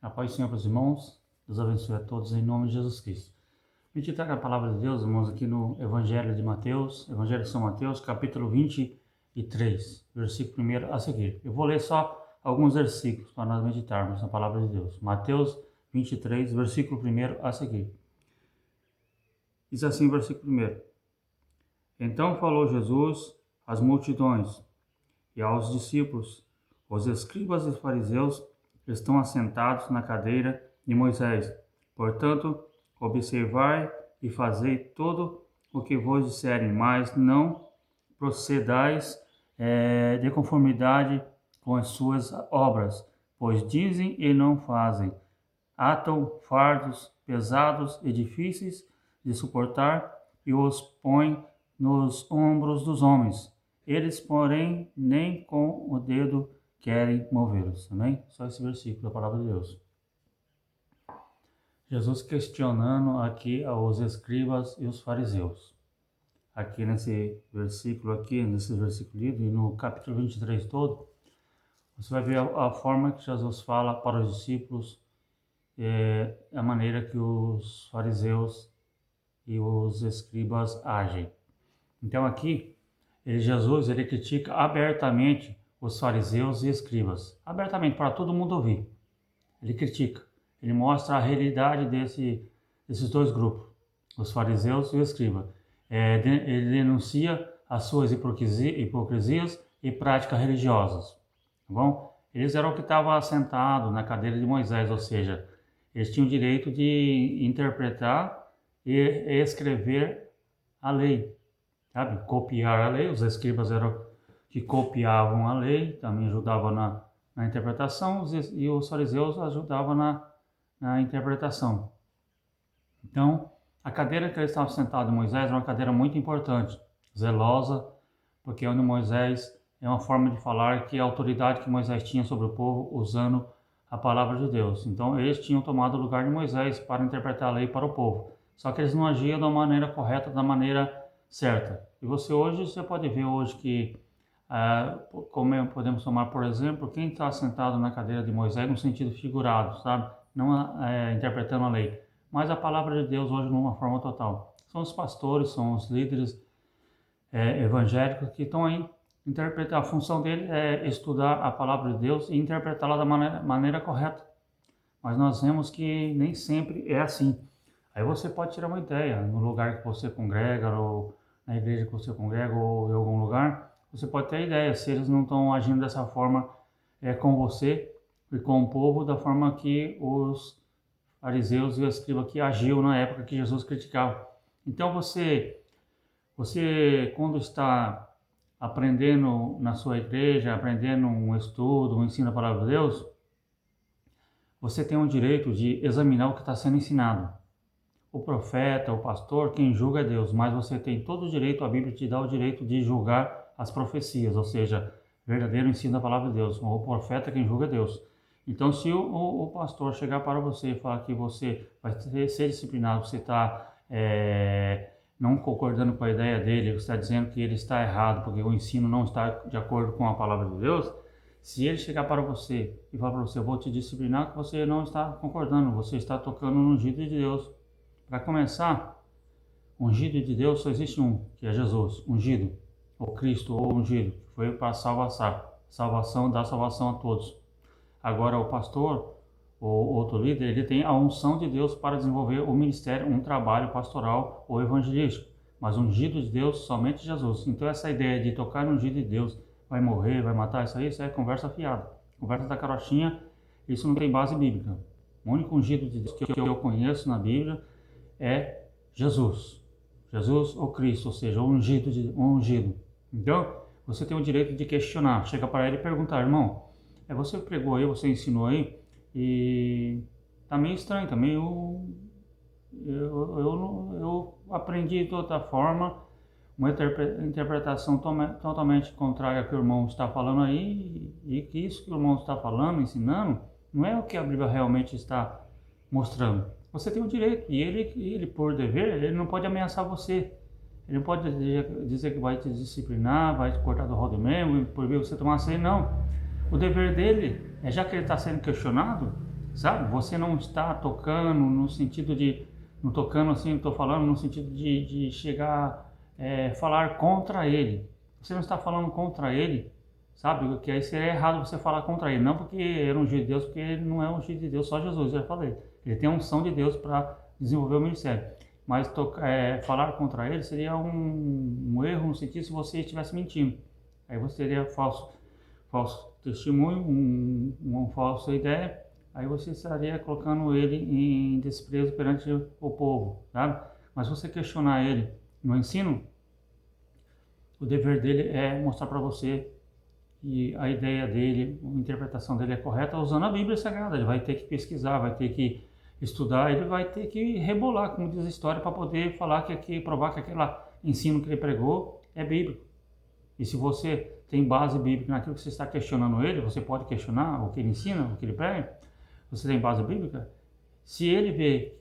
A paz do Senhor para os irmãos, Deus abençoe a todos em nome de Jesus Cristo. Meditar a palavra de Deus, irmãos, aqui no Evangelho de Mateus, Evangelho de São Mateus, capítulo 23, versículo 1 a seguir. Eu vou ler só alguns versículos para nós meditarmos na palavra de Deus. Mateus 23, versículo 1 a seguir. Diz assim o versículo 1. Então falou Jesus às multidões e aos discípulos: os escribas e fariseus estão assentados na cadeira de Moisés. Portanto, observai e fazei tudo o que vos disserem, mas não procedais de conformidade com as suas obras, pois dizem e não fazem. Atam fardos pesados e difíceis de suportar e os põem nos ombros dos homens. Eles, porém, nem com o dedo querem movê-los. Amém? Só esse versículo da palavra de Deus. Jesus questionando aqui os escribas e os fariseus. Aqui nesse versículo lido, e no capítulo 23 todo, você vai ver a forma que Jesus fala para os discípulos, a maneira que os fariseus e os escribas agem. Então aqui, Jesus critica abertamente os fariseus e escribas, abertamente para todo mundo ouvir. Ele critica, ele mostra a realidade desses dois grupos, os fariseus e os escribas. Ele denuncia as suas hipocrisias e práticas religiosas. Tá bom? Eles eram que estavam assentados na cadeira de Moisés, ou seja, eles tinham o direito de interpretar e escrever a lei, sabe? Copiar a lei. Os escribas eram que copiavam a lei, também ajudavam na interpretação, e os fariseus ajudavam na interpretação. Então, a cadeira que eles estavam sentados em Moisés era uma cadeira muito importante, zelosa, porque onde Moisés é uma forma de falar que a autoridade que Moisés tinha sobre o povo usando a palavra de Deus. Então, eles tinham tomado o lugar de Moisés para interpretar a lei para o povo. Só que eles não agiam da maneira correta, da maneira certa. E você pode ver hoje que, como podemos tomar, por exemplo, quem está sentado na cadeira de Moisés no sentido figurado, sabe? Não interpretando a lei, mas a palavra de Deus hoje numa forma total. São os pastores, são os líderes evangélicos que estão aí interpretar. A função dele é estudar a palavra de Deus e interpretá-la da maneira correta. Mas nós vemos que nem sempre é assim. Aí você pode tirar uma ideia no lugar que você congrega, ou na igreja que você congrega, ou em algum lugar. Você pode ter a ideia se eles não estão agindo dessa forma com você e com o povo, da forma que os fariseus e os escribas que agiam na época que Jesus criticava. Então você quando está aprendendo na sua igreja, aprendendo um estudo, um ensino da palavra de Deus, você tem o direito de examinar o que está sendo ensinado. O profeta, o pastor, quem julga é Deus, mas você tem todo o direito, a Bíblia te dá o direito de julgar as profecias, ou seja, verdadeiro ensino da palavra de Deus. O profeta, quem julga é Deus. Então, se o pastor chegar para você e falar que você vai ser disciplinado, você está não concordando com a ideia dele, você está dizendo que ele está errado, porque o ensino não está de acordo com a palavra de Deus, se ele chegar para você e falar para você: eu vou te disciplinar, que você não está concordando, você está tocando no ungido de Deus. Para começar, ungido de Deus só existe um, que é Jesus, ungido, ou Cristo, ou ungido, que foi para salvação, dar salvação a todos. Agora o pastor, ou outro líder, ele tem a unção de Deus para desenvolver o ministério, um trabalho pastoral ou evangelístico. Mas ungido de Deus, somente Jesus. Então essa ideia de tocar no ungido de Deus, vai morrer, vai matar, isso é conversa fiada. Conversa da carochinha, isso não tem base bíblica. O único ungido de Deus que eu conheço na Bíblia é Jesus. Jesus ou Cristo, ou seja, o ungido. Então, você tem o direito de questionar. Chega para ele e perguntar: irmão, você pregou aí, você ensinou aí, e tá meio estranho, tá meio... Eu aprendi de outra forma, uma interpretação totalmente contrária ao que o irmão está falando aí, e que isso que o irmão está falando, ensinando, não é o que a Bíblia realmente está mostrando. Você tem o direito, e ele por dever, ele não pode ameaçar você. Ele não pode dizer que vai te disciplinar, vai te cortar do rodo mesmo, por ver você tomar ceia, não. O dever dele já que ele está sendo questionado, sabe? Você não está tocando no sentido de, não tocando assim, estou falando no sentido de chegar, falar contra ele. Você não está falando contra ele, sabe? Que aí seria errado você falar contra ele, não porque era ungido de Deus, porque ele não é ungido de Deus, só Jesus, eu já falei. Ele tem a unção de Deus para desenvolver o ministério. Mas falar contra ele seria um erro no sentido se você estivesse mentindo. Aí você teria falso testemunho, uma falsa ideia, aí você estaria colocando ele em desprezo perante o povo, sabe? Mas se você questionar ele no ensino, o dever dele é mostrar para você que a ideia dele, a interpretação dele é correta usando a Bíblia Sagrada. Ele vai ter que pesquisar, vai ter que estudar, ele vai ter que rebolar, como diz a história, para poder falar provar que aquele ensino que ele pregou é bíblico. E se você tem base bíblica naquilo que você está questionando ele, você pode questionar o que ele ensina, o que ele prega, você tem base bíblica, se ele vê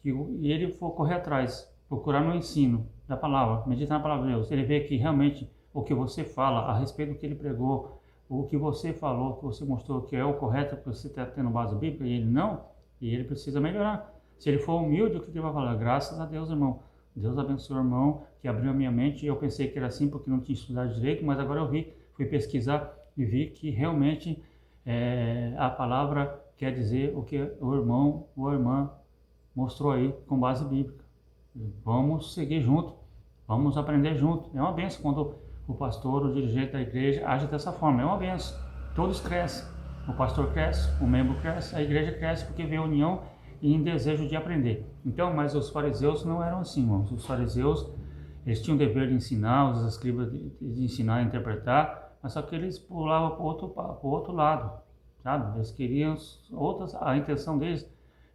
e ele for correr atrás, procurar no ensino da palavra, meditar na palavra de Deus, ele vê que realmente o que você fala a respeito do que ele pregou, o que você falou, que você mostrou que é o correto, que você está tendo base bíblica e ele não, e ele precisa melhorar. Se ele for humilde, o que ele vai falar? Graças a Deus, irmão. Deus abençoe o irmão que abriu a minha mente. Eu pensei que era assim porque não tinha estudado direito, mas agora eu fui pesquisar e vi que realmente a palavra quer dizer o que o irmão ou a irmã mostrou aí com base bíblica. Vamos seguir junto, vamos aprender junto. É uma benção quando o pastor, o dirigente da igreja age dessa forma, é uma benção. Todos crescem, o pastor cresce, o membro cresce, a igreja cresce porque vê união e em desejo de aprender. Então, mas os fariseus não eram assim, irmãos. Os fariseus, eles tinham o dever de ensinar, os escribas de ensinar a interpretar, mas só que eles pulavam para o outro lado, sabe? Eles queriam a intenção deles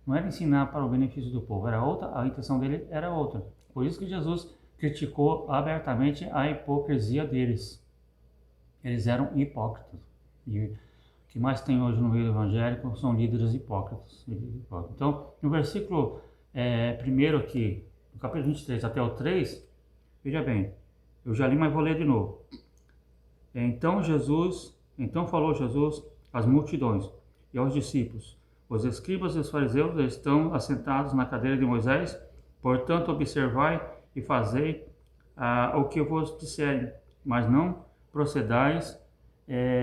não era ensinar para o benefício do povo, era outra, a intenção dele era outra. Por isso que Jesus criticou abertamente a hipocrisia deles. Eles eram hipócritas. E o que mais tem hoje no meio evangélico são líderes hipócritas. Então, no versículo 1 aqui, no capítulo 23 até o 3, veja bem, eu já li, mas vou ler de novo. Então falou Jesus às multidões e aos discípulos: os escribas e os fariseus estão assentados na cadeira de Moisés, portanto observai e fazei o que eu vos disserem, mas não procedais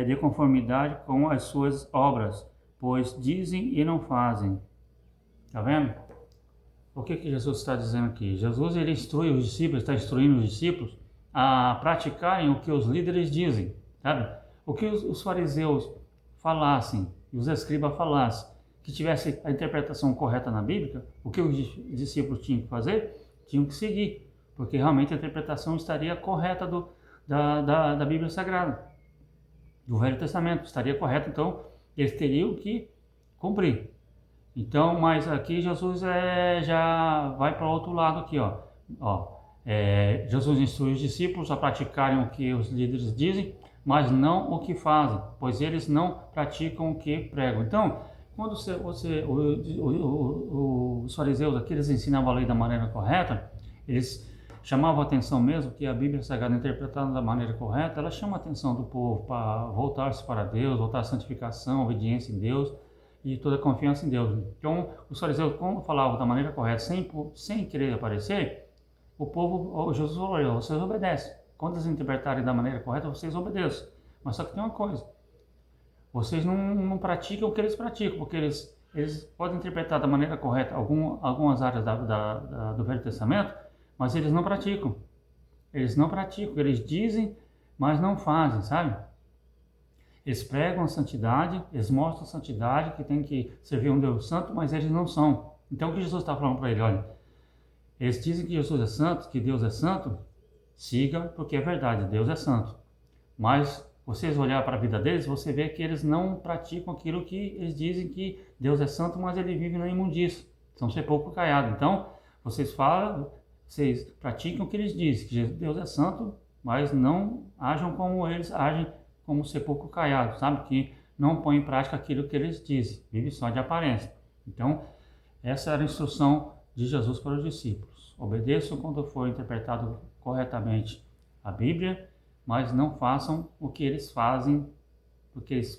de conformidade com as suas obras, pois dizem e não fazem. Está vendo? O que Jesus está dizendo aqui? Jesus ele instrui os discípulos, está instruindo os discípulos a praticarem o que os líderes dizem, sabe? O que os fariseus falassem e os escribas falassem, que tivesse a interpretação correta na Bíblia, o que os discípulos tinham que fazer? Tinham que seguir, porque realmente a interpretação estaria correta da Bíblia Sagrada, do Velho Testamento, estaria correta, então eles teriam que cumprir. Então, mas aqui Jesus já vai para o outro lado aqui, Jesus instrui os discípulos a praticarem o que os líderes dizem, mas não o que fazem, pois eles não praticam o que pregam. Então, quando os fariseus aqui, eles ensinavam a lei da maneira correta, eles chamavam a atenção mesmo que a Bíblia Sagrada interpretada da maneira correta, ela chama a atenção do povo para voltar-se para Deus, voltar à santificação, obediência em Deus e toda a confiança em Deus. Então, os fariseus, quando falavam da maneira correta, sem querer aparecer, Jesus falou: vocês obedecem. Quando eles interpretarem da maneira correta, vocês obedeçam. Mas só que tem uma coisa: vocês não praticam o que eles praticam, porque eles podem interpretar da maneira correta algumas áreas do Velho Testamento, mas eles não praticam. Eles não praticam, eles dizem, mas não fazem, sabe? Eles pregam a santidade, eles mostram a santidade, que tem que servir um Deus santo, mas eles não são. Então o que Jesus está falando para ele? Olha, eles dizem que Jesus é santo, que Deus é santo, siga, porque é verdade, Deus é santo. Mas vocês olhar para a vida deles, você vê que eles não praticam aquilo que eles dizem que Deus é santo, mas ele vive na imundícia, são sepulcro caiado. Então, vocês praticam o que eles dizem, que Deus é santo, mas não ajam como eles agem, como sepulcro caiado, sabe? Que não põe em prática aquilo que eles dizem, vive só de aparência. Então, essa era a instrução de Jesus para os discípulos: obedeçam quando for interpretado corretamente a Bíblia, mas não façam o que eles fazem, porque eles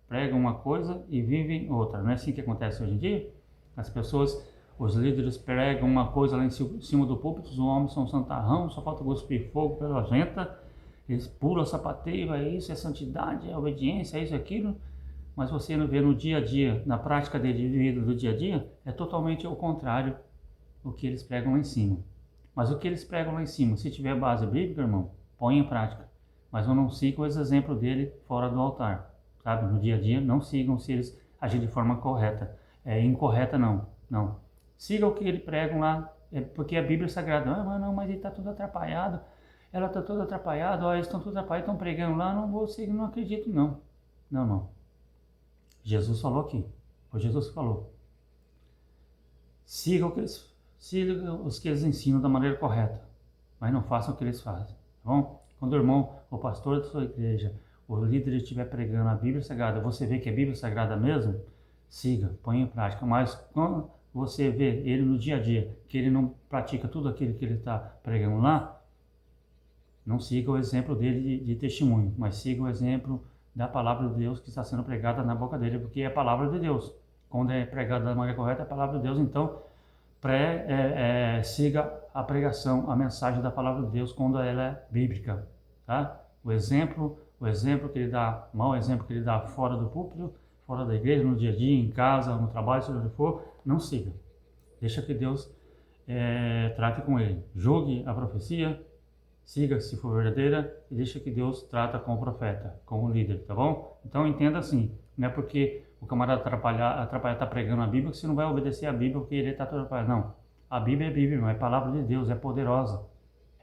pregam uma coisa e vivem outra. Não é assim que acontece hoje em dia? As pessoas, os líderes pregam uma coisa lá em cima do púlpito, os homens são santarrão, só falta cuspir fogo pela jenta, eles pulam, sapateiam, é isso, é santidade, é obediência, é isso, é aquilo. Mas você não vê no dia a dia, na prática de vida do dia a dia, é totalmente o contrário do que eles pregam lá em cima. Mas o que eles pregam lá em cima, se tiver base bíblica, irmão, põe em prática. Mas eu não sigo esse exemplo dele fora do altar, sabe? No dia a dia, não sigam se eles agirem de forma correta. Incorreta, não. Siga o que ele pregam lá, porque a Bíblia é sagrada. Ah, mas ele está tudo atrapalhado, ela está toda atrapalhada, eles estão tudo atrapalhados, estão pregando lá, não vou seguir, não acredito, não. Não. Jesus falou aqui, o Jesus falou. Siga os que eles ensinam da maneira correta, mas não façam o que eles fazem, tá bom? Quando o irmão, o pastor da sua igreja, o líder estiver pregando a Bíblia Sagrada, você vê que é Bíblia Sagrada mesmo, siga, põe em prática. Mas quando você vê ele no dia a dia, que ele não pratica tudo aquilo que ele está pregando lá, não siga o exemplo dele de testemunho, mas siga o exemplo da palavra de Deus que está sendo pregada na boca dele, porque é a palavra de Deus. Quando é pregada da maneira correta, é a palavra de Deus, então siga a pregação, a mensagem da palavra de Deus quando ela é bíblica, tá? O exemplo que ele dá, mau exemplo que ele dá fora do púlpito, fora da igreja, no dia a dia, em casa, no trabalho, seja onde for, não siga. Deixa que Deus trate com ele. Julgue a profecia, siga se for verdadeira e deixa que Deus trata com o profeta, com o líder, tá bom? Então entenda assim, não é porque o camarada atrapalhar está pregando a Bíblia que você não vai obedecer a Bíblia porque ele está atrapalhado. Não, a Bíblia é Bíblia, não é palavra de Deus, é poderosa.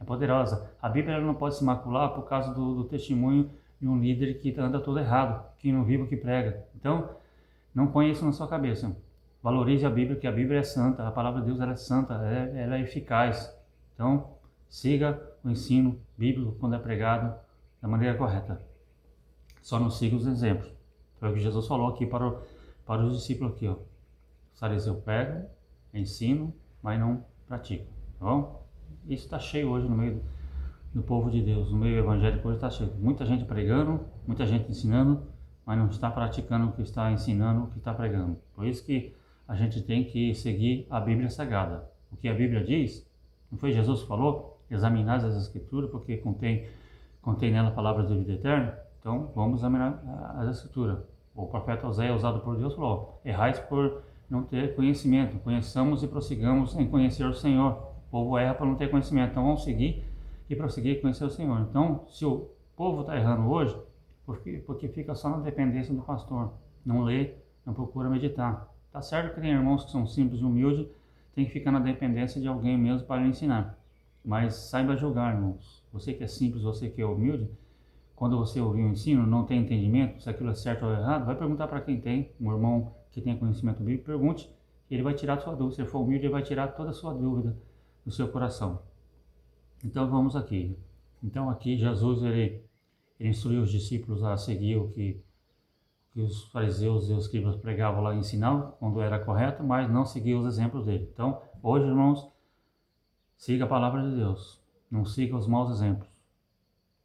É poderosa. A Bíblia ela não pode se macular por causa do testemunho de um líder que anda todo errado, que não vive o que prega. Então, não ponha isso na sua cabeça. Valorize a Bíblia, que a Bíblia é santa, a palavra de Deus ela é santa, ela é eficaz. Então, siga o ensino bíblico quando é pregado da maneira correta. Só não siga os exemplos. Foi o que Jesus falou aqui para os discípulos aqui, ó. Os fariseus pregam, ensinam, mas não praticam, tá bom? Isso está cheio hoje no meio do povo de Deus, no meio evangélico hoje está cheio. Muita gente pregando, muita gente ensinando, mas não está praticando o que está ensinando, o que está pregando. Por isso que a gente tem que seguir a Bíblia Sagrada. O que a Bíblia diz, não foi Jesus que falou? Examinar as Escrituras, porque contém nela palavras de vida eterna. Então, vamos examinar as Escrituras. O profeta Oséias, usado por Deus, falou: errais por não ter conhecimento, conheçamos e prossigamos em conhecer o Senhor. O povo erra para não ter conhecimento, então vamos seguir e prosseguir e conhecer o Senhor. Então, se o povo está errando hoje, porque fica só na dependência do pastor, não lê, não procura meditar. Tá certo que tem irmãos que são simples e humildes, tem que ficar na dependência de alguém mesmo para lhe ensinar. Mas saiba julgar, irmãos. Você que é simples, você que é humilde, quando você ouvir um ensino, não tem entendimento, se aquilo é certo ou errado, vai perguntar para quem tem, um irmão que tem conhecimento bíblico, pergunte, ele vai tirar a sua dúvida. Se ele for humilde, ele vai tirar toda a sua dúvida do seu coração. Então vamos aqui. Então aqui Jesus ele instruiu os discípulos a seguir o que os fariseus e os escribas pregavam lá e ensinavam, quando era correto, mas não seguia os exemplos dele. Então hoje, irmãos, siga a palavra de Deus, não siga os maus exemplos.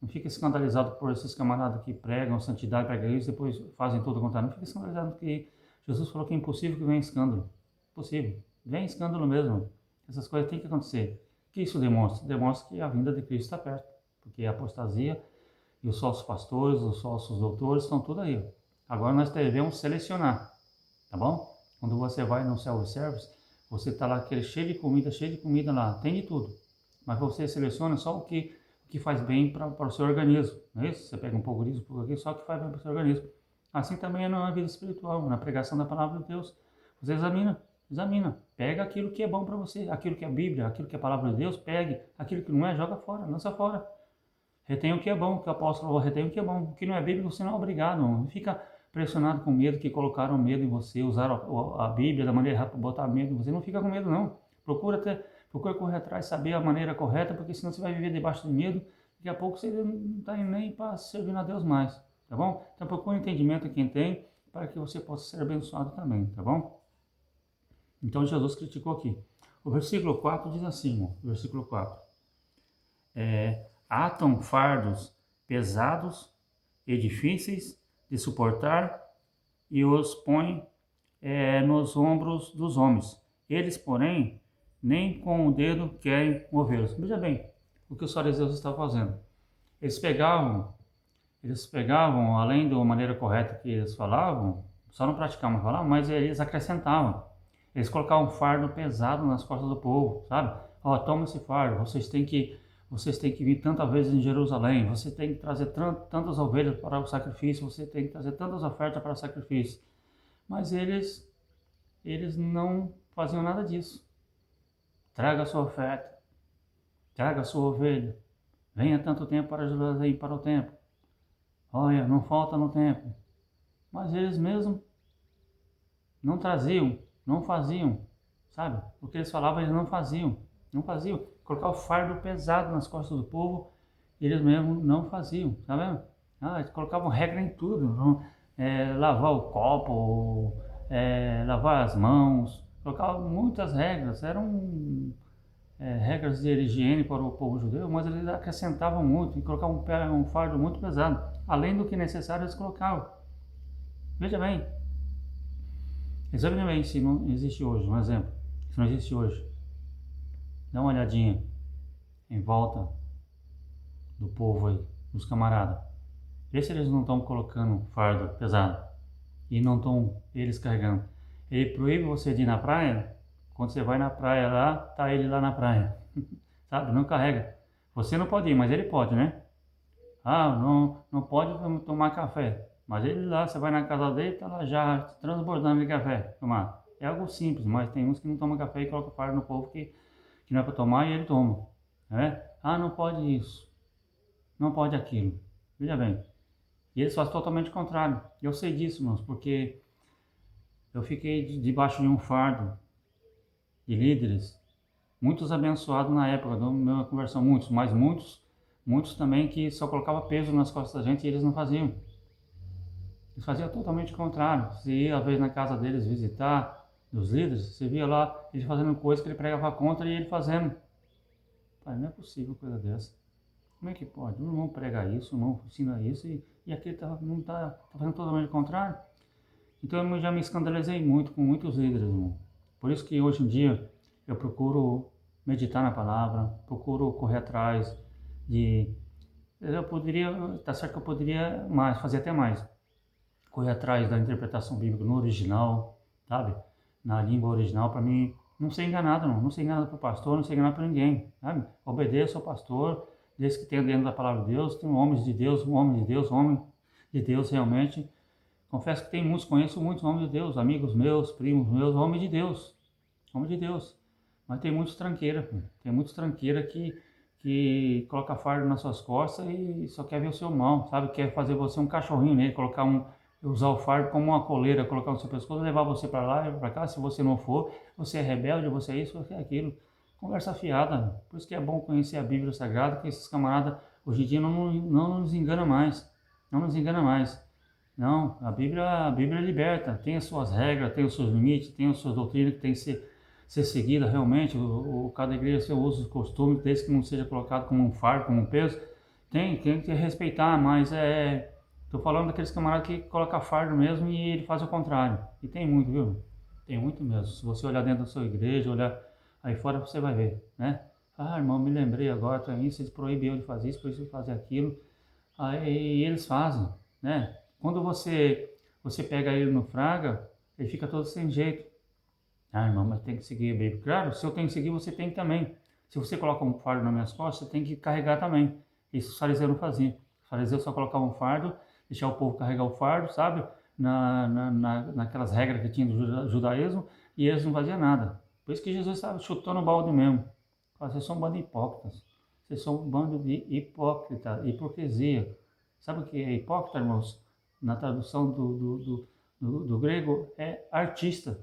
Não fique escandalizado por esses camaradas que pregam santidade, pregam isso e depois fazem tudo o contrário. Não fique escandalizado porque Jesus falou que é impossível que venha escândalo. Impossível. Vem escândalo mesmo. Essas coisas têm que acontecer. O que isso demonstra? Demonstra que a vinda de Cristo está perto. Porque a apostasia e os falsos pastores, os falsos doutores estão tudo aí. Agora nós devemos selecionar. Tá bom? Quando você vai no self-service, você está lá cheio de comida lá. Tem de tudo. Mas você seleciona só o que faz bem para o seu organismo, não é isso? Você pega um pouco disso, um pouco aqui, só que faz bem para o seu organismo. Assim também é na vida espiritual, na pregação da palavra de Deus. Você examina, pega aquilo que é bom para você, aquilo que é Bíblia, aquilo que é a palavra de Deus, pegue, aquilo que não é, joga fora, lança fora. Retém o que é bom, que o apóstolo falou, retém o que é bom, o que não é Bíblia você não é obrigado, não fica pressionado com medo, que colocaram medo em você, usaram a Bíblia da maneira errada para botar medo em você, não fica com medo não, procura correr atrás, saber a maneira correta, porque senão você vai viver debaixo de medo, daqui a pouco você não está indo nem para servir a Deus mais, tá bom? Então procure entendimento em quem tem, para que você possa ser abençoado também, tá bom? Então Jesus criticou aqui. O versículo 4 diz assim, o versículo 4. Atam fardos pesados e difíceis de suportar e os põe nos ombros dos homens. Eles, porém, nem com o dedo querem movê-los. Veja bem o que os fariseus estavam fazendo. Eles pegavam, além da maneira correta que eles falavam, só não praticavam falar, mas eles acrescentavam. Eles colocavam um fardo pesado nas costas do povo, sabe? Ó, toma esse fardo, vocês têm que vir tantas vezes em Jerusalém, você tem que trazer tantas ovelhas para o sacrifício, você tem que trazer tantas ofertas para o sacrifício. Mas eles não faziam nada disso. Traga a sua oferta, traga a sua ovelha, venha tanto tempo para Jerusalém para o templo. Olha, não falta no templo. Mas eles mesmos não traziam, não faziam, sabe? O que eles falavam, eles não faziam. Colocar o fardo pesado nas costas do povo, eles mesmos não faziam, tá vendo? Eles colocavam regra em tudo, lavar o copo, lavar as mãos, colocavam muitas regras, eram regras de higiene para o povo judeu, mas eles acrescentavam muito e colocavam um fardo muito pesado, além do que necessário eles colocavam. Veja bem, examine bem se não existe hoje, um exemplo, se não existe hoje. Dá uma olhadinha em volta do povo aí, dos camaradas. Vê se eles não estão colocando fardo pesado e não estão eles carregando. Ele proíbe você de ir na praia, quando você vai na praia lá, tá ele lá na praia, sabe? Não carrega. Você não pode ir, mas ele pode, né? Não pode tomar café, mas ele lá, você vai na casa dele, tá lá já transbordando de café, tomar. É algo simples, mas tem uns que não tomam café e colocam fardo no povo que não é para tomar e ele toma, né? Não pode isso, não pode aquilo. Veja bem, e eles fazem totalmente o contrário. Eu sei disso, irmãos, porque eu fiquei debaixo de um fardo de líderes, muitos abençoados na época da minha conversão, mas muitos também que só colocava peso nas costas da gente e eles não faziam. Eles faziam totalmente o contrário. Você ia, às vezes, na casa deles visitar, dos líderes, você via lá eles fazendo coisas que ele pregava contra e ele fazendo. Pai, não é possível coisa dessa. Como é que pode? O irmão prega isso, o irmão ensina isso e aqui não está fazendo totalmente o contrário. Então eu já me escandalizei muito com muitos líderes, irmão. Por isso que hoje em dia eu procuro meditar na palavra, procuro correr atrás de... Eu poderia, tá certo que eu poderia fazer até mais. Correr atrás da interpretação bíblica no original, sabe? Na língua original, para mim, não ser enganado, não ser enganado por pastor, não ser enganado por ninguém, sabe? Obedeça ao pastor, desde que tenha dentro da palavra de Deus, tem homens de Deus, homem de Deus realmente. Confesso que conheço muitos homens de Deus, amigos meus, primos meus, homens de Deus, mas tem muitos tranqueira que coloca fardo nas suas costas e só quer ver o seu mal, sabe? Quer fazer você um cachorrinho nele, usar o fardo como uma coleira, colocar no seu pescoço, levar você para lá e para cá. Se você não for, você é rebelde, você é isso, você é aquilo. Conversa fiada. Por isso que é bom conhecer a Bíblia Sagrada, que esses camaradas hoje em dia não nos engana mais. Não nos engana mais. Não, a Bíblia liberta, tem as suas regras, tem os seus limites, tem as suas doutrinas que tem que ser seguida realmente. Cada igreja seu uso, costume, desde que não seja colocado como um fardo, como um peso. Tem que respeitar, mas estou falando daqueles camaradas que colocam fardo mesmo e ele faz o contrário. E tem muito, viu? Tem muito mesmo. Se você olhar dentro da sua igreja, olhar aí fora, você vai ver, né? Irmão, me lembrei agora, para isso, eles proíbem eu de fazer isso, por isso de fazer aquilo. Aí eles fazem, né? Quando você pega ele no fraga, ele fica todo sem jeito. Irmão, mas tem que seguir a Bíblia. Claro, se eu tenho que seguir, você tem também. Se você coloca um fardo nas minhas costas, você tem que carregar também. Isso os fariseus não faziam. Os fariseus só colocavam um fardo, deixar o povo carregar o fardo, sabe? Naquelas regras que tinha do judaísmo, e eles não faziam nada. Por isso que Jesus estava chutando o balde mesmo. Vocês são um bando de hipócritas. Vocês são um bando de hipócritas, hipocrisia. Sabe o que é hipócrita, irmãos? Na tradução do grego é artista.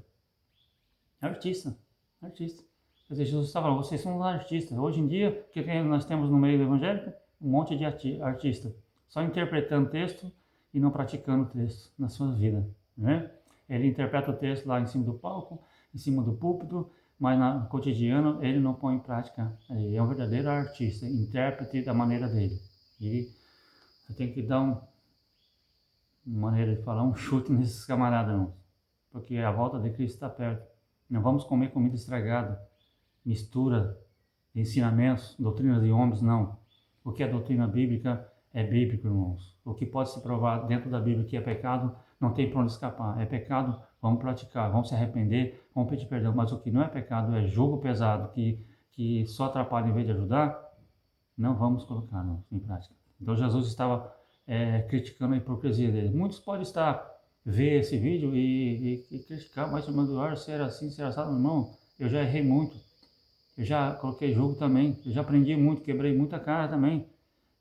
Artista. Quer dizer, Jesus está falando, vocês são artistas. Hoje em dia, o que nós temos no meio do evangélico? Um monte de artista. Só interpretando texto e não praticando o texto na sua vida, né? Ele interpreta o texto lá em cima do palco, em cima do púlpito, mas no cotidiano ele não põe em prática. Ele é um verdadeiro artista, intérprete da maneira dele. E eu tenho que dar maneira de falar, um chute nesses camaradas, irmãos. Porque a volta de Cristo está perto. Não vamos comer comida estragada, mistura de ensinamentos, doutrinas de homens, não. O que é doutrina bíblica é bíblico, irmãos. O que pode se provar dentro da Bíblia que é pecado, não tem para onde escapar. É pecado, vamos praticar, vamos se arrepender, vamos pedir perdão. Mas o que não é pecado é jugo pesado, que só atrapalha em vez de ajudar, não vamos colocar em prática. Então Jesus estava criticando a hipocrisia dele. Muitos podem ver esse vídeo e criticar, mas irmão Eduardo, se era assim, se era assado, irmão, eu já errei muito. Eu já coloquei jogo também, eu já aprendi muito, quebrei muita cara também.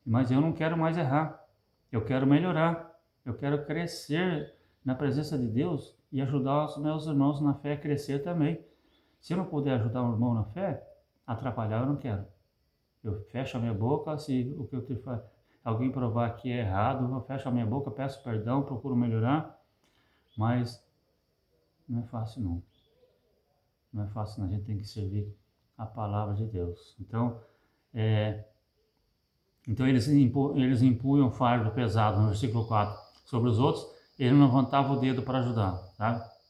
Mas eu não quero mais errar. Eu quero melhorar. Eu quero crescer na presença de Deus e ajudar os meus irmãos na fé a crescer também. Se eu não puder ajudar um irmão na fé, atrapalhar eu não quero. Eu fecho a minha boca, se o que eu te faço, alguém provar que é errado, eu fecho a minha boca, peço perdão, procuro melhorar, mas não é fácil não. Não é fácil não, a gente tem que servir a palavra de Deus. Então eles impunham fardo pesado, no versículo 4, sobre os outros, ele não levantava o dedo para ajudar, tá?